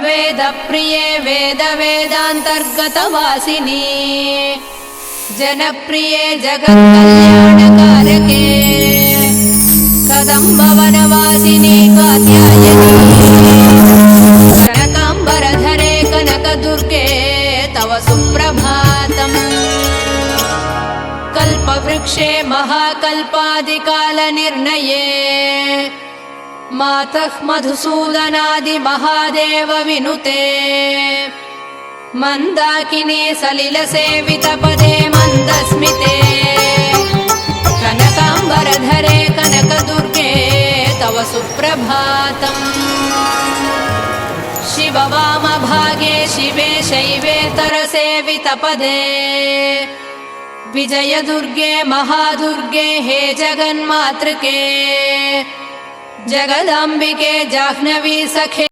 वेदप्रिये वेदान्तर्गतवासिनी जनप्रिये जगत्कल्याणकारके कदम्बवनवासिनी कात्यायनी कनकाम्बरधरे कनकदुर्गे तव सुप्रभातम् कल्पवृक्षे महाकल्पादिकालनिर्णये मातः मधुसूदनादि महादेव विनुते मन्दाकिनी सलिलसेवितपदे मन्दस्मिते कनकाम्बरधरे कनकदुर्गे तव सुप्रभातम् शिववामभागे शिवे शैवेतरसेवितपदे विजयदुर्गे महादुर्गे हे जगन्मातृके जगदम्बिके जाह्नवी सखे